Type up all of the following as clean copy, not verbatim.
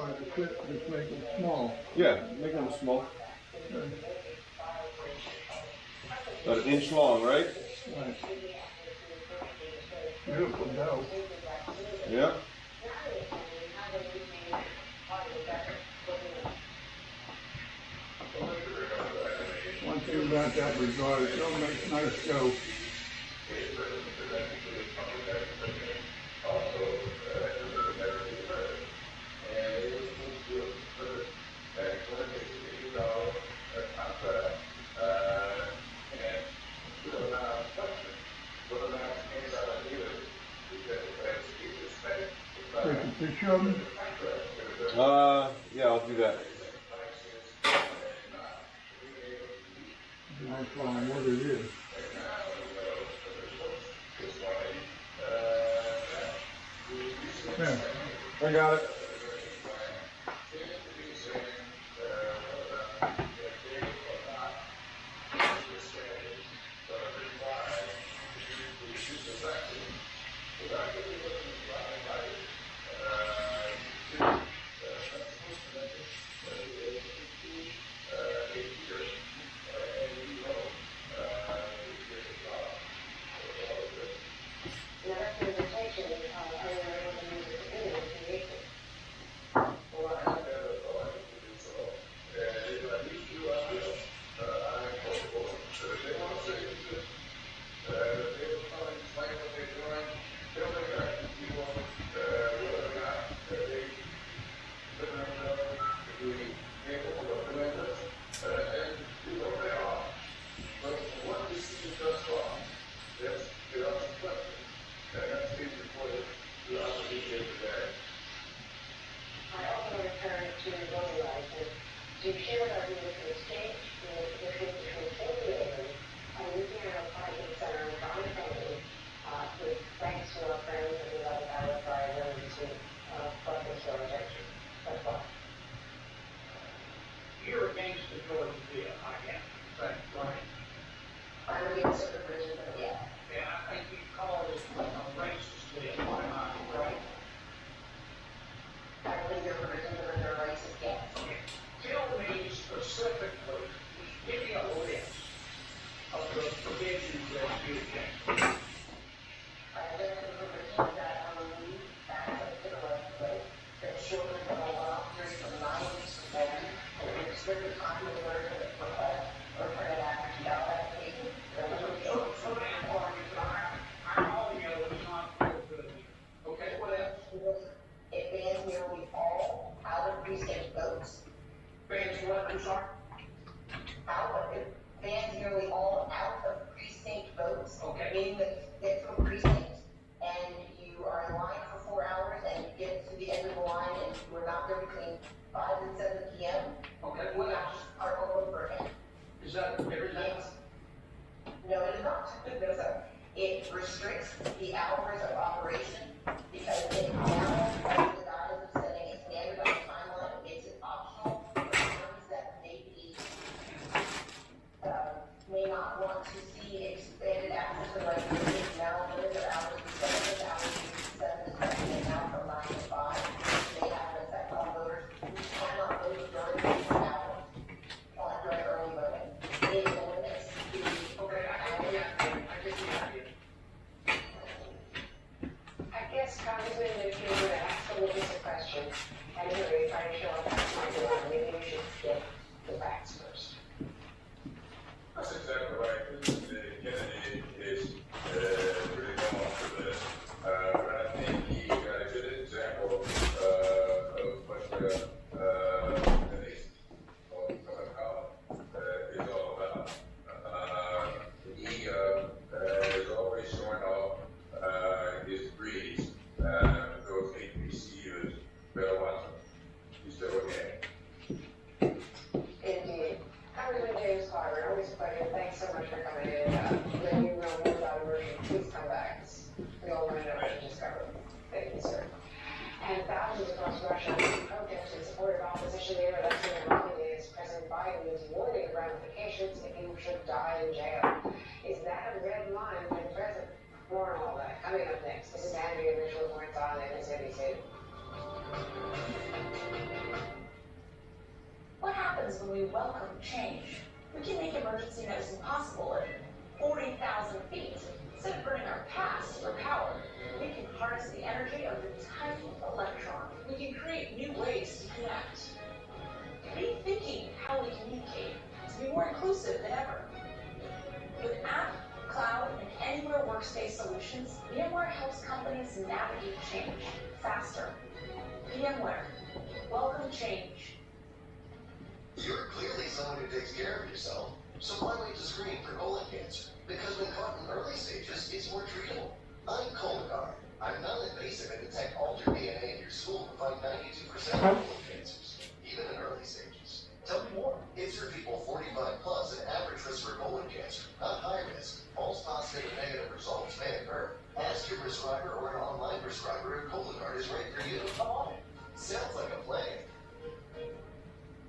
Try to fit, just make them small. Yeah, make them small. Okay. About an inch long, right? Right. Beautiful dough. Yeah. One thing about that regard, it don't make nice dough. Take a picture of them. Yeah, I'll do that. I'll tell them what it is. Yeah. I got it. You're against the Georgia deal, I guess. That's right. I'm against the provision, but yeah. Yeah, I think you call it a racist deal, right? I believe your provisions are under racist, yes. Tell me specifically, give me a list of the provisions that you object. I looked at the provisions that are removed as of the legislation, that children from a long period from 9 weeks to 7, and restricted time to learn to request or turn it after 2 application. I'm all you know, it's not real good. Okay, what else? It bans nearly all out-of-precinct votes. Bans what, I'm sorry? It bans nearly all out-of-precinct votes. Okay. Meaning that you get to a precinct and you are in line for 4 hours and you get to the end of the line and you are not there between 5 and 7 p.m. Okay, what else? Are all over again. Is that everything? No, it is not. No, sir. It restricts the hours of operation because it now, under the guise of setting a standardized timeline, it makes it optional for firms that may not want to see expanded access to like now limit their hours to 7 hours to 7 to 7 and now from 9 to 5. They have an effect on voters who cannot vote during these hours during early voting. It limits the I guess, Congressman, if you were to ask someone just a question, and you're trying to show up that's my door, maybe we should get the facts first. That's exactly right. This is the Kennedy case. when we welcome change. We can make emergency medicine possible at 40,000 feet. Instead of burning our past for power, we can harness the energy of the tiny electron. We can create new ways to connect. Rethinking how we communicate to be more inclusive than ever. With app, cloud, and anywhere workspace solutions, VMware helps companies navigate change faster. VMware, welcome change. You're clearly someone who takes care of yourself, so why wait to screen for colon cancer? Because when caught in early stages, it's more treatable. I'm Cologuard. I'm non-invasive and detect altered DNA in your stool to find 92% of colon cancers, even in early stages. Tell me more. It's for people 45 plus at average risk for colon cancer, not high risk. False positive and negative results may occur. Ask your prescriber or an online prescriber if Cologuard is right for you. Come on. Sounds like a plan.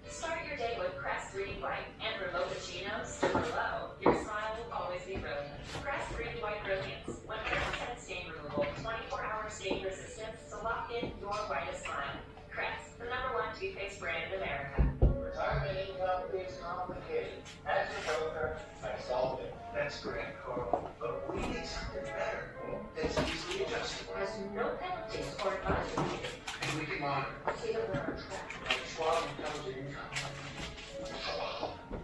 Start your day with Crest 3D White and remote cappuccinos. Hello, your smile will always be brilliant. Crest 3D White Brilliance, 100% stain removal, 24-hour stain resistance to lock in your whitest smile. Crest, the #1 toothpaste brand in America. Retirement income is complicated. As a broker, I solved it. That's great, Carl. But we need something better. That's easily adjustable. Has no penalties or advisory needed. And we can monitor. See that we're on track. Like Schwab Intelligent Income.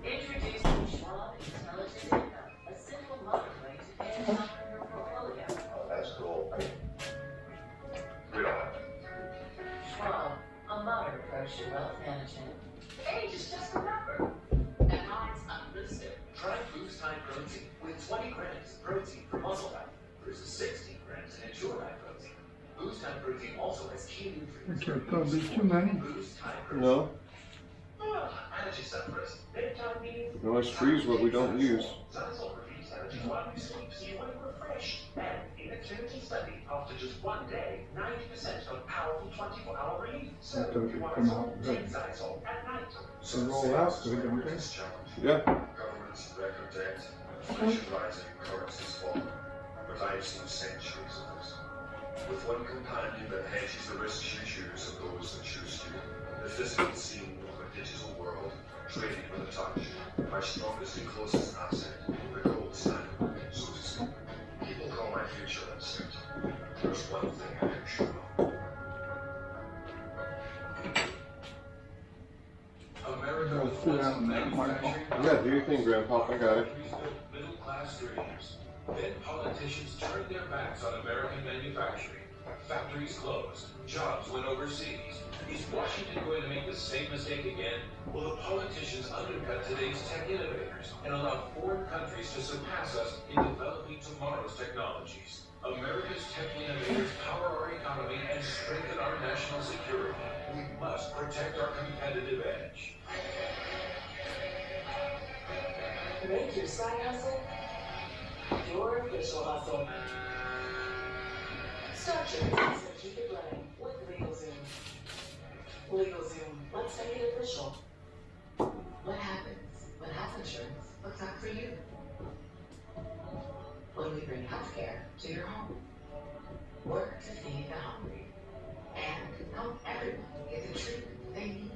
Introducing Schwab Intelligent Income, a simple modern way to pay income from your portfolio. Oh, that's cool. We don't have it. Schwab, a modern approach to wealth management. Age is just a number. And mine's unlisted. Try Boost High Protein with 20 grams of protein per muscle height versus 16 grams in Ensure High Protein. Boost High Protein also has key nutrients. There's gonna be too many. Boost High Protein. No. Allergy sufferers. Bedtime meetings. We always freeze what we don't use. Xylitol relieves allergies while you sleep, so you wake refreshed. And in a clinical study, after just 1 day, 90% of powerful 24-hour relief. So That doesn't if you want come to out good. take Xylitol at night. They roll out good, don't they? Yeah. Government's record debt, inflation rising, currencies falling. But I've seen centuries of this. With one companion that hedges the risks you choose and those that choose you. The physical scene of a digital world, trading with a touch. My strongest and closest asset, the gold standard, so to speak. People call my future instinct. There's one thing I am sure of. America Go was sit once down a and make my manufacturing Yeah, do your thing, Grandpa. I got it. middle-class dreams. Then politicians turned their backs on American manufacturing. Factories closed. Jobs went overseas. Is Washington going to make the same mistake again? Will the politicians undercut today's tech innovators and allow foreign countries to surpass us in developing tomorrow's technologies? America's tech innovators power our economy and strengthen our national security. We must protect our competitive edge. Make your side hustle your official hustle. Start your business and keep it running with LegalZoom. LegalZoom, let's make it official. What happens when health insurance looks out for you? When we bring healthcare to your home, work to feed the hungry, and help everyone get the treatment they need.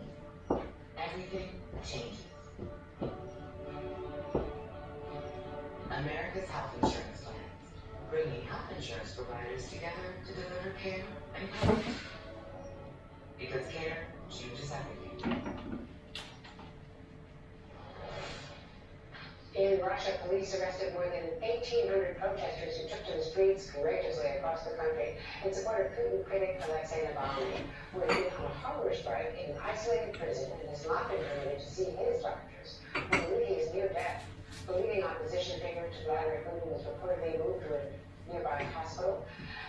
Everything changes. America's health insurance plans, bringing health insurance providers together to deliver care and coverage. Because care changes everything. In Russia, police arrested more than 1,800 protesters who took to the streets courageously across the country in support of Putin critic Alexei Navalny, who has been on a hunger strike in an isolated prison and has not been permitted to see his doctors, who believe he is near death. The leading opposition figure to Vladimir Putin was reportedly moved to a nearby hospital,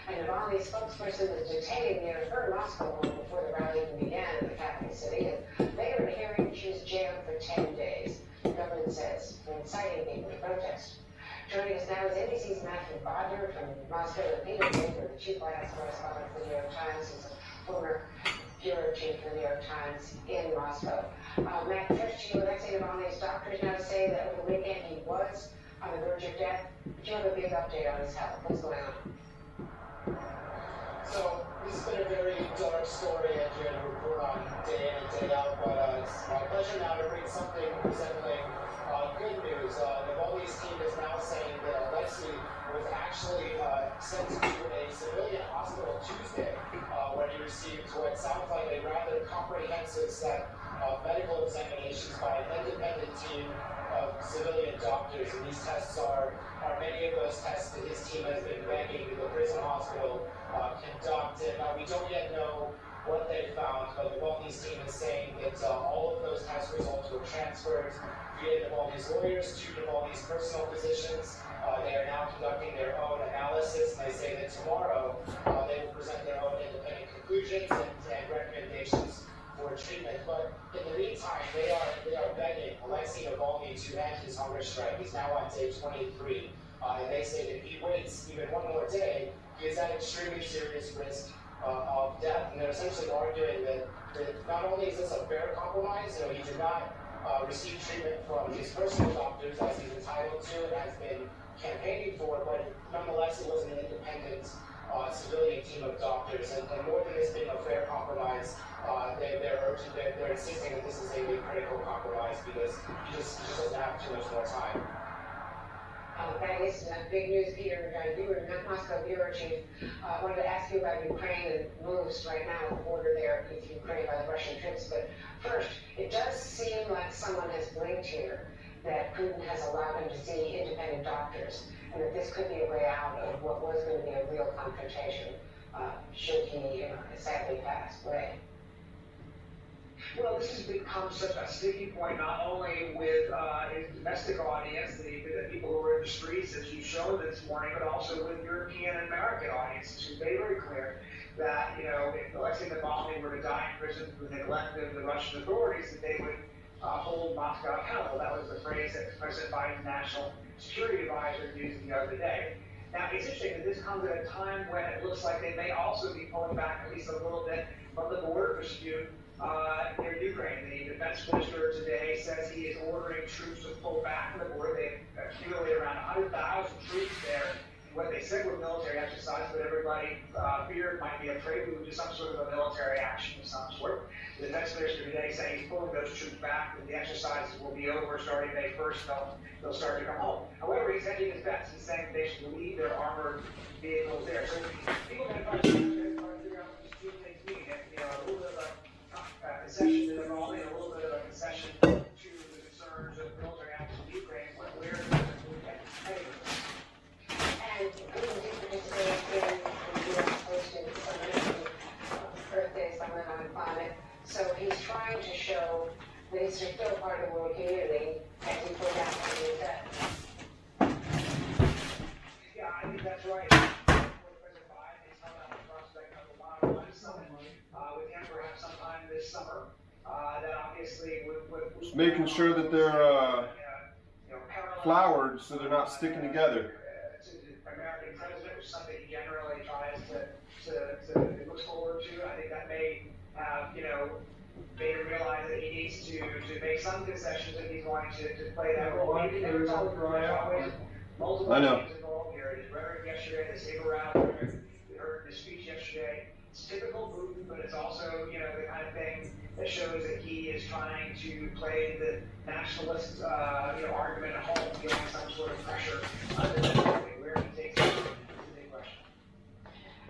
and Navalny's spokesperson was detained near her Moscow home before the rally even began in the capital city, and later in a hearing, she was jailed for 10 days. The government says for inciting people to protest. Joining us now is NBC's Matthew Bodner from Moscow, and Peter Baker, the chief White House correspondent for the New York Times, who's a former bureau chief for the New York Times in Moscow. Matt, first to you, Alexei Navalny's doctors now say that over the weekend he was on the verge of death. But you have a big update on his health. What's going on? So This has been a very dark story that you're going to report on day in and day out, but it's my pleasure now to bring something resembling good news. The Maltese team is now saying that Alexei was actually sent to a civilian hospital Tuesday, where he received what sounds like a rather comprehensive set of medical examinations by an independent team of civilian doctors. And these tests are many of those tests that his team has been begging the prison hospital conduct. And we don't yet know what they found, but the Maltese team is saying that all of those test results were transferred via the Maltese lawyers to the Maltese personal physicians. They are now conducting their own analysis, and they say that tomorrow they will present their own independent conclusions and recommendations for treatment. But in the meantime, they are begging Alexei Navalny to end his hunger strike. He's now on day 23, and they say that if he waits even one more day, he is at extremely serious risk of death. And they're essentially arguing that not only is this a fair compromise, he did not receive treatment from his personal doctors as he's entitled to and has been campaigning for, but nonetheless it was an independent civilian team of doctors. And more than this being a fair compromise, they're insisting that this is a critical compromise because he just doesn't have too much more time. That is big news, Peter. You were Moscow bureau chief. I wanted to ask you about Ukraine and moves right now at the border there with Ukraine by the Russian troops. But first, it does seem like someone has blinked here, that Putin has allowed him to see independent doctors, and that this could be a way out of what was going to be a real confrontation should he sadly pass away. Well, this has become such a sticking point, not only with his domestic audience, the people who are in the streets, as you showed this morning, but also with European and American audiences who made very clear that, if Alexei Navalny were to die in prison through the neglect of the Russian authorities, that they would hold Moscow accountable. That was the phrase that President Biden's national security advisor used the other day. Now, it's interesting that this comes at a time when it looks like they may also be pulling back at least a little bit from the border dispute near Ukraine. The defense minister today says he is ordering troops to pull back from the border. They've accumulated around 100,000 troops there. What they said were military exercise, but everybody feared might be a prelude to some sort of a military action of some sort. The defense minister today saying he's pulling those troops back, and the exercises will be over starting May 1st. They'll start to come home. However, he's hedging his bets. He's saying they should leave their armored vehicles there. So people are going to try to figure out what these two things mean. A little bit of a concession to Navalny, a little bit of a concession to the concerns of military action in Ukraine. Where is it heading? And Putin did participate in the U.S. hosted birthday summit on climate. So he's trying to show that he's still part of the world community as he put out the effect. Yeah, I think that's right. President Biden is held out the prospect of a one-on-one summit with him perhaps sometime this summer. That obviously would Making sure that they're floured so they're not sticking together. To the American president, which is something he generally tries to look forward to. I think that may have, made him realize that he needs to make some concessions if he's going to play that role. Maybe there's always multiple things involved here. His rhetoric yesterday, the saber rally, we heard his speech yesterday. It's typical Putin, but it's also, the kind of thing that shows that he is trying to play the nationalist, argument at home, feeling some sort of pressure domestically. Where he takes it is a big question.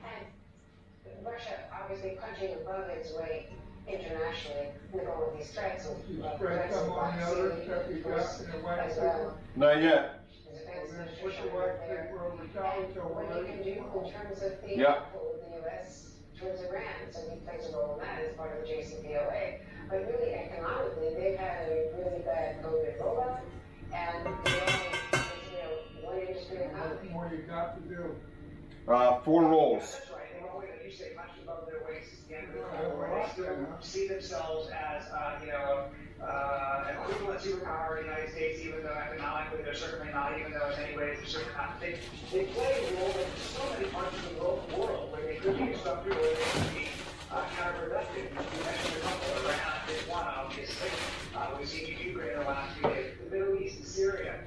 And Russia obviously punching above its weight internationally with all of these threats of Spread some on the other stuff you got in the West. as well. Not yet. His defense Then minister push the showed West up there. where we got And so what he can do in terms of the Yeah. pull of the U.S. towards Iran, so he plays a role in that as part of the JCPOA. But really, economically, they've had a really bad COVID rollout, and they only, one industry economy. What you got to do. 4 rolls. That's right. They've always, like you say, punched above their weights at the end of the day, where they still see themselves as, an equivalent superpower in the United States, even though economically they're certainly not, even though in many ways they're certainly not. They play a role in so many parts of the world where they could be disruptive, where they could be counterproductive. You mentioned a couple. Iran is one, obviously. We've seen Ukraine in the last few days. The Middle East and Syria,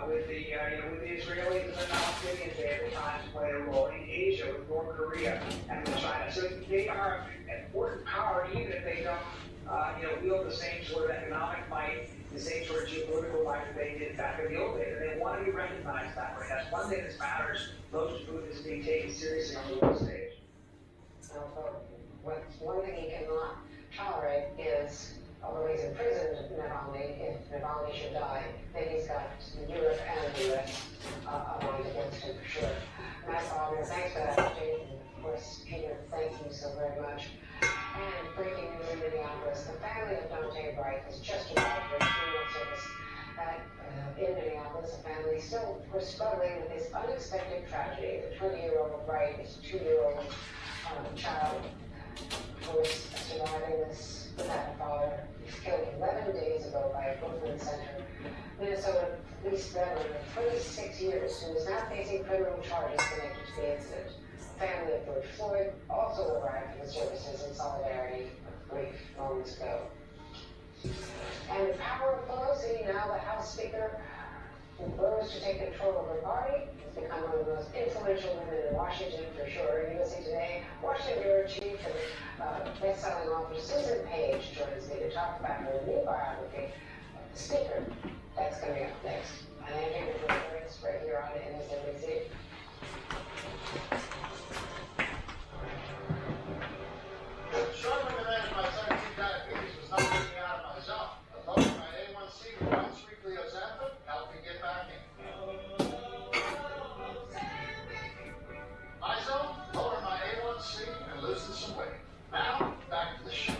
with the Israelis and the Palestinians, they have at times play a role. In Asia, with North Korea and with China. so they are an important power, even if they don't, wield the same sort of economic might, the same sort of geopolitical might that they did back in the old days. And they want to be recognized that way. That's one thing that matters. Most food is being taken seriously on the world stage. One thing he cannot tolerate is, although he's imprisoned Navalny, if Navalny should die, then he's got Europe and the US aligned against him for sure. Matt Wagner, thanks for that update. And of course, Peter, thank you so very much. And breaking news in Minneapolis, the family of Dante Bright has just arrived for a funeral service in Minneapolis. The family still was struggling with this unexpected tragedy. The 20-year-old Bright, his 2-year-old child, was surviving this without a father. He was killed 11 days ago by a Brooklyn Center, Minnesota police veteran of 26 years who is now facing criminal charges connected to the incident. The family of George Floyd also arrived for the services in solidarity a brief moments ago. And the power of Pelosi, now the House Speaker, who rose to take control of her party, has become one of the most influential women in Washington for sure. USA Today, Washington Bureau Chief and best-selling author Susan Page joins me to talk about her new biography, The Speaker. That's coming up next. And I'm here to reports right here on MSNBC. Struggling to manage my type 2 diabetes was not getting me out of my zone. But lowering my A1C to once weekly Ozempic helped me get back in. My zone, lowering my A1C and losing some weight. Now, back to the show.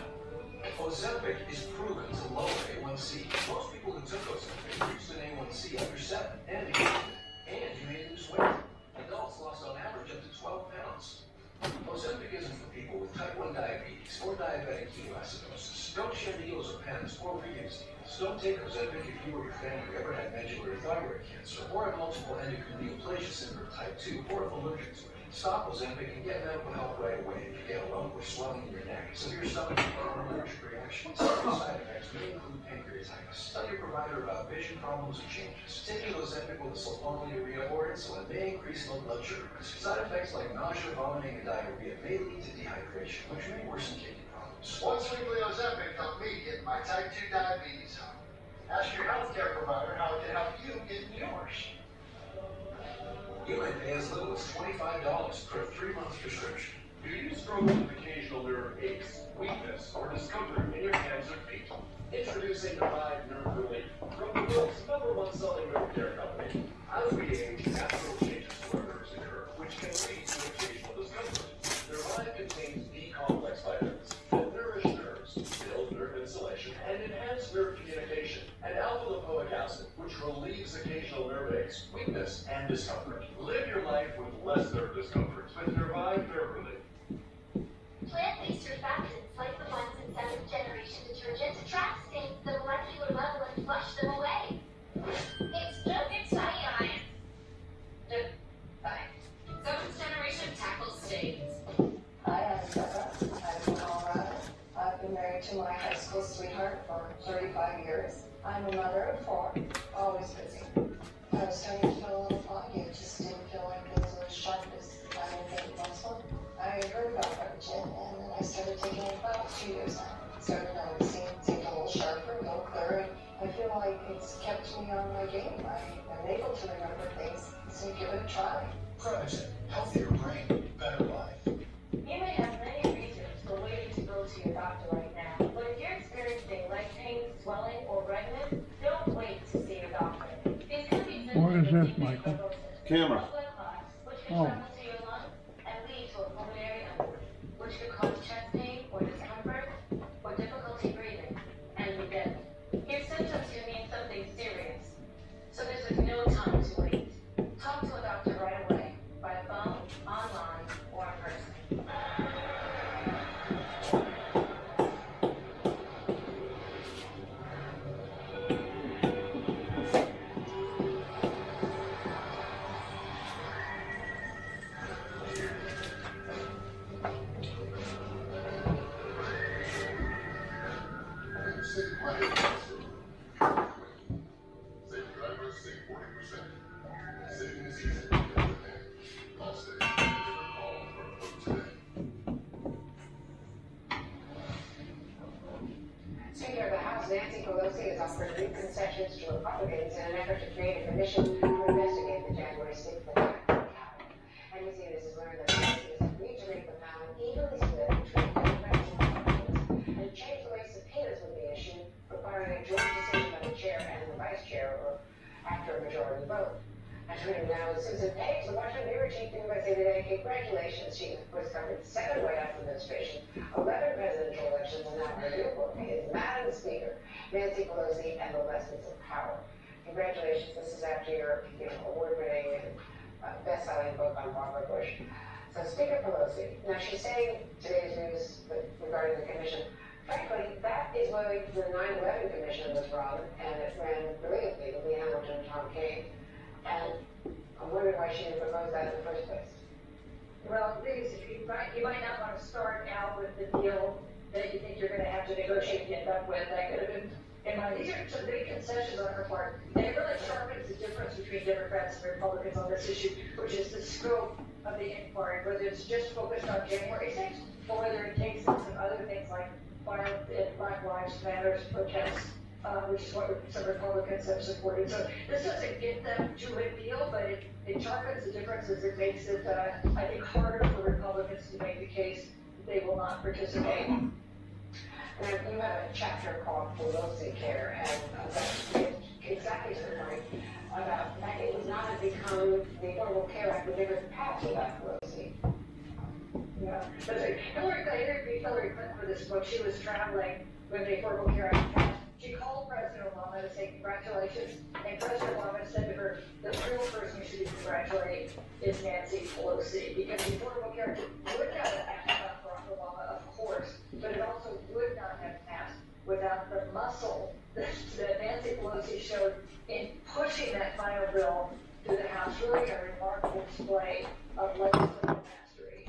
Ozempic is proven to lower A1C. Most people who took Ozempic reached an A1C under 7 and you may lose weight. Adults lost on average up to 12 pounds. Ozempic isn't for people with type 1 diabetes or diabetic ketoacidosis. Don't share needles or pens or reuse needles. Don't take Ozempic if you or your family ever had medullary thyroid cancer or have multiple endocrine neoplasia syndrome type 2 or if allergic to it. Stop Ozempic and get medical help right away if you get a lump or swelling in your neck, severe stomach pain, or an allergic reaction. Some side effects may include pancreatitis. Tell your provider about vision problems or changes. Taking Ozempic with a sulfonylurea or insulin may increase low blood sugar. Side effects like nausea, vomiting, and diarrhea may lead to dehydration, which may worsen kidney problems. Once weekly Ozempic helped me get my type 2 diabetes home. Ask your healthcare provider how it can help you get yours. You may pay as little as $25 for a 3-month prescription. Do you struggle with occasional nerve aches, weakness, or discomfort in your hands or feet? Introducing Revive Nerve Relief from the world's #1 selling nerve care company. As we age, natural changes to our nerves occur, which can lead to occasional discomfort. Revive contains B-complex vitamins that nourish nerves, build nerve insulation, and enhance nerve communication, and alpha-lipoic acid, which relieves occasional nerve aches, weakness, and discomfort. Live your life with less nerve discomfort with Revive Nerve Relief. Plant-based surfactants like the ones in 7th generation detergent trap stains at the molecular level and flush them away. It's rocket science. Fine. 7th generation tackles stains. Hi, I'm Deborah. I'm from Colorado. I've been married to my high school sweetheart for 35 years. I'm a mother of 4, always busy. I was starting to feel a little foggy. It just didn't feel like it was as sharp as I had been muscle. I heard about Argent and then I started taking it about 2 years now. Started noticing things a little sharper, a little clearer. I feel like it's kept me on my game. I'm able to remember things, so give it a try. Protect, healthier brain, better life. You may have many reasons for waiting to go to your doctor right now, but if you're experiencing leg pain, swelling, or redness, don't wait to see your doctor. These could be symptoms What is of this, deep Michael? fibrosis, Camera. blood clots, which can Oh. travel to your lungs and lead to a pulmonary embolism, which could cause chest pain or discomfort or difficulty breathing and be dead. Your symptoms can mean something serious, so there's no time to wait. Talk to a doctor right away, by phone, online, or in person. commission to investigate the January 6th attack on the Capitol. NBC News has learned that Pelosi has agreed to make the panel evenly split between Democrats and Republicans and change the way subpoenas would be issued, requiring a joint decision by the chair and the vice chair or after a majority vote. And turning now to Susan Page, the Washington Bureau Chief for USA Today. Congratulations. She, of course, covered 7 White House administrations, 11 presidential elections, and now her new book is Madam Speaker, Nancy Pelosi and the Lessons of Power. Congratulations. This is after your award-winning and best-selling book on Barbara Bush. So Speaker Pelosi, now she's saying today's news regarding the commission, frankly, that is why the 9/11 Commission was run, and it ran brilliantly with Lee Hamilton and Tom Kean. And I'm wondering why she didn't propose that in the first place. Well, the thing is, you might not want to start out with the deal that you think you're going to have to negotiate and end up with. That could have been, in my, these are some big concessions on her part. And it really sharpens the difference between Democrats and Republicans on this issue, which is the scope of the inquiry, whether it's just focused on January 6th, or whether it takes in some other things like Black Lives Matter protests, which is what some Republicans have supported. So this doesn't get them to a deal, but it sharpens the differences. It makes it, I think, harder for Republicans to make the case that they will not participate. And you have a chapter called Pelosi Care, and that's exactly to the point about the fact that it would not have become the Affordable Care Act would never pass without Pelosi. Yeah, that's right. I interviewed Hillary Clinton for this book. She was traveling when the Affordable Care Act passed. She called President Obama to say congratulations, and President Obama said to her, the real person you should be congratulating is Nancy Pelosi, because the Affordable Care Act would not have passed without Barack Obama, of course, but it also would not have passed without the muscle that Nancy Pelosi showed in pushing that final bill through the House. Really a remarkable display of legislative mastery.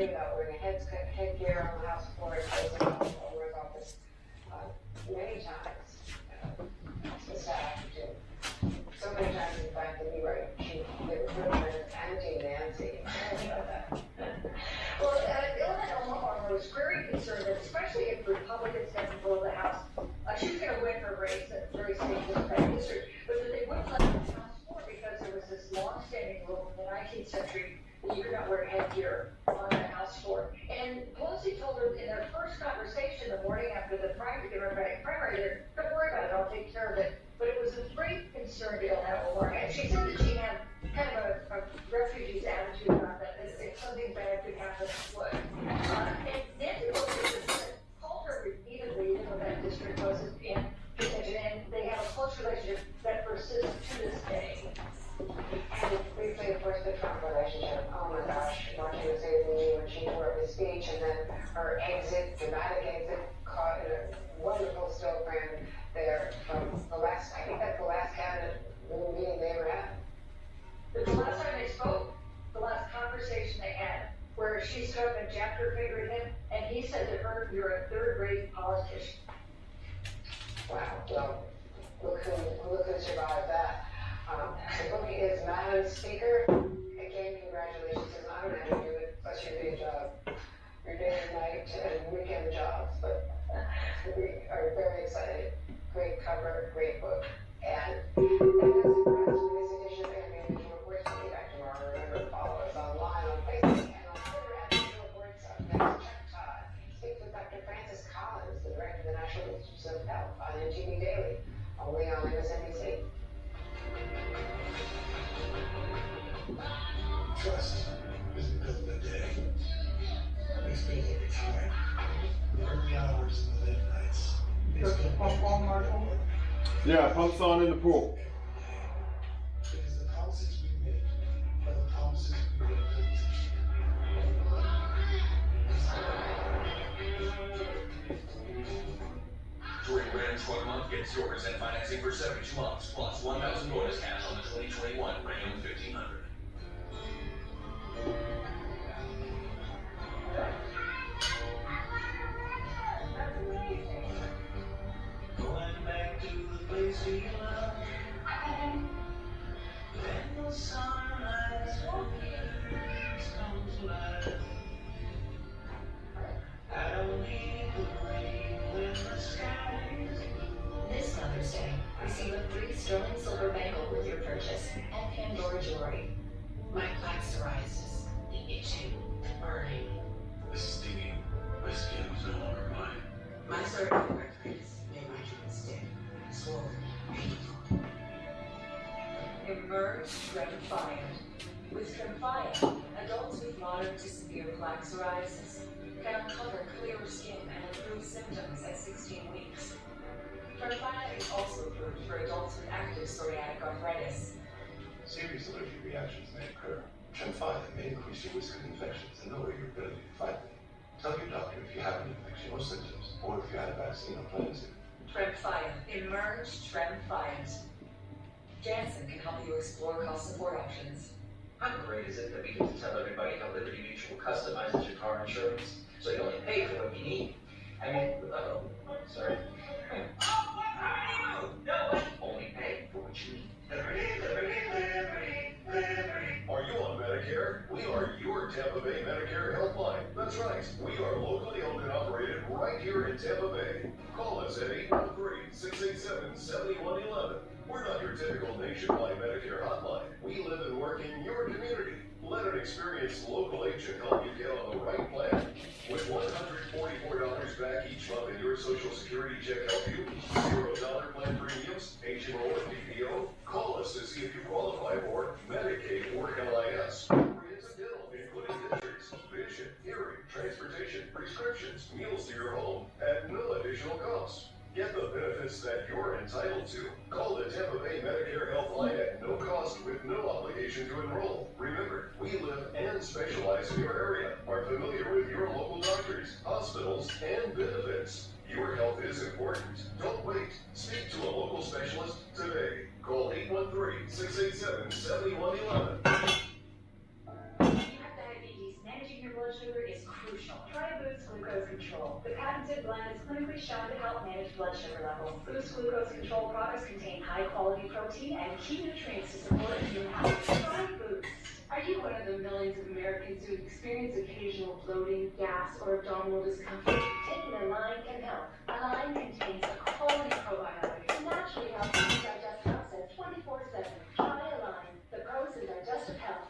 About wearing a headgear on the House floor at President office many times. It's sad too. So many times, in fact, that you're right. She anti-Nancy. Well, Ilhan Omar was very concerned that, especially if Republicans got control of the House, she was going to win her race at very state Democratic district, but that they wouldn't let her on the House floor because there was this long-standing rule in the 19th century that you could not wear headgear on the House floor. And Pelosi told her in their first conversation the morning after the Democratic primary, don't worry about it, I'll take care of it. But it was a great concern to Ilhan Omar. And she said that she had kind of a refugee's attitude about that, that if something bad could happen, it would. And Nancy Pelosi called her repeatedly, even though that district wasn't in contention, and they have a close relationship that persists to this day. And briefly, of course, the Trump relationship. Oh my gosh, watching the State of the Union when she wrote his speech, and then her exit, dramatic exit, caught in a wonderful still frame there from the last, I think that's the last cabinet meeting they ever had. The last time they spoke, the last conversation they had, where she stood up and jacked her finger at him, and he said to her, you're a third-rate politician. Wow, well, look who survived that. The book is Madam Speaker. Again, congratulations, because I don't know how to do it, plus your day job, your day and night and weekend jobs, but we are very excited. Great cover, great book. And that does it for us for this edition of Animated Reports. We'll be back tomorrow. Remember to follow us online on Facebook and on Twitter at Animated Reports. Up next, Chuck Todd speaks with Dr. Francis Collins, the director of the National Institutes of Health on MTV Daily, only on MSNBC. Trust is built in a day. It's built over time. The early hours and the late nights. It's built Pump on, Michael? Yeah, pumps on in the pool. because the promises we make are the promises we will build to During Ram Toy Month, get 0% financing for 72 months, plus 1,000 bonus cash on the 2021 Ram 1500. emerged Tremfya. With Tremfya, adults with moderate to severe plaque psoriasis can uncover clearer skin and improve symptoms at 16 weeks. Tremfya is also approved for adults with active psoriatic arthritis. Serious allergic reactions may occur. Tremfya may increase your risk of infections and lower your ability to fight them. Tell your doctor if you have an infection or symptoms, or if you had a vaccine or plan to. Tremfya. Emerge Tremfya. Janssen can help you explore cost support options. How great is it that we get to tell everybody how Liberty Mutual customizes your car insurance so you only pay for what you need? I mean, sorry. No, only pay for what you need. Are you on Medicare? We are your Tampa Bay Medicare helpline. That's right. We are locally owned and operated right here in Tampa Bay. Call us at 813-687-7111. We're not your typical nationwide Medicare hotline. We live and work in your community. Let an experienced local agent help you get on the right plan. With $144 back each month in your Social Security check help you, $0 plan premiums, HMO or PPO, call us to see if you qualify for Medicaid or LIS. Comprehensive dental, including dentures, vision, hearing, transportation, prescriptions, meals to your home at no additional cost. Get the benefits that you're entitled to. Call the Tampa Bay Medicare Helpline at no cost with no obligation to enroll. Remember, we live and specialize in your area, are familiar with your local doctors, hospitals, and benefits. Your health is important. Don't wait. Speak to a local specialist today. Call 813-687-7111. Managing your blood sugar is crucial. Try Boost Glucose Control. The patented blend is clinically shown to help manage blood sugar levels. Boost Glucose Control products contain high-quality protein and key nutrients to support immune health. Try Boost. Are you one of the millions of Americans who experience occasional bloating, gas, or abdominal discomfort? Taking Align can help. Align contains a quality probiotic to naturally help you digest process 24/7. Try Align, the pros in digestive health.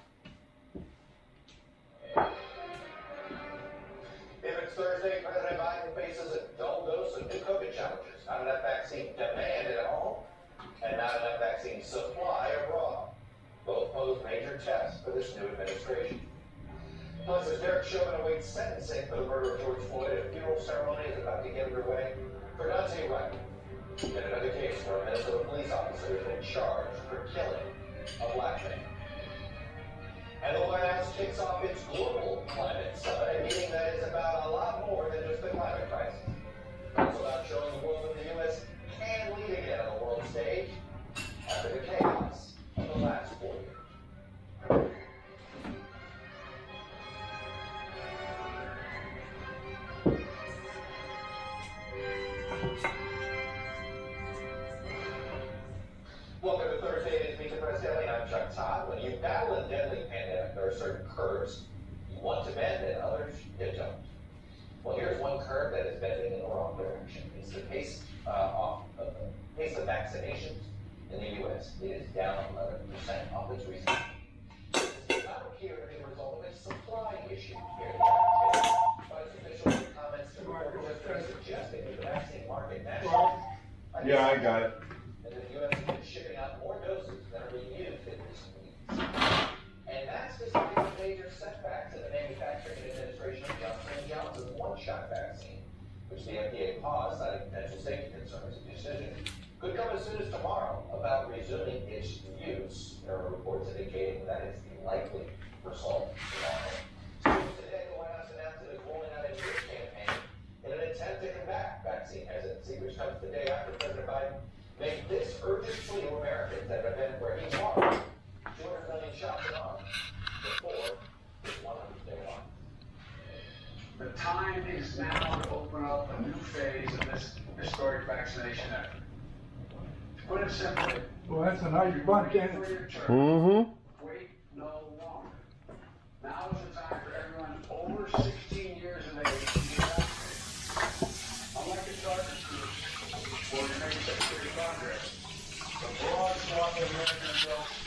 If it's Thursday, President Biden faces a dull dose of new COVID challenges. Not enough vaccine demand at home, and not enough vaccine supply abroad. Both pose major tests for this new administration. Plus, as Derek Chauvin awaits sentencing for the murder of George Floyd, a funeral ceremony is about to get underway for Gnocci Wright. In another case where a Minnesota police officer has been charged for killing a black man. And the White House kicks off its global climate summit, a meeting that is about a lot more than just the climate crisis. It's about showing the world that the U.S. can lead again on the world stage after the chaos of the last 4 years. Welcome to Thursday. It is me, Press Daily, and I'm Chuck Todd. When you battle a deadly pandemic, there are certain curves you want to bend and others you don't. Well, here's one curve that is bending in the wrong direction. It's the pace of vaccinations in the U.S. It is down 11% off its recent peak. This does not appear to be the result of a supply issue here in the United States, but its official comments to reporters yesterday suggesting that the vaccine market nationally. Yeah, I got it. And the U.S. has been shipping out more doses than are being used in recent weeks. And that's despite the major setbacks in the manufacturing and administration of Johnson & Johnson's one-shot vaccine, which the FDA paused, citing potential safety concerns. The decision could come as soon as tomorrow about resuming its use. There are reports indicating that is the likely result tomorrow. Today, the White House announced it is rolling out a new campaign in an attempt to combat vaccine hesitancy, which comes the day after President Biden made this urgent plea to Americans at an event where he marked 200 million shots in arms before his 100th day off. The time is now to open up a new phase of this historic vaccination effort. To put it simply, Well, that's a nice bunch, ain't for it? your turn. Mm-hmm. Wait no longer. Now is the time for everyone over 16 years of age to get vaccinated. Unlike the target group, where we made such great progress, the broad swath of American adults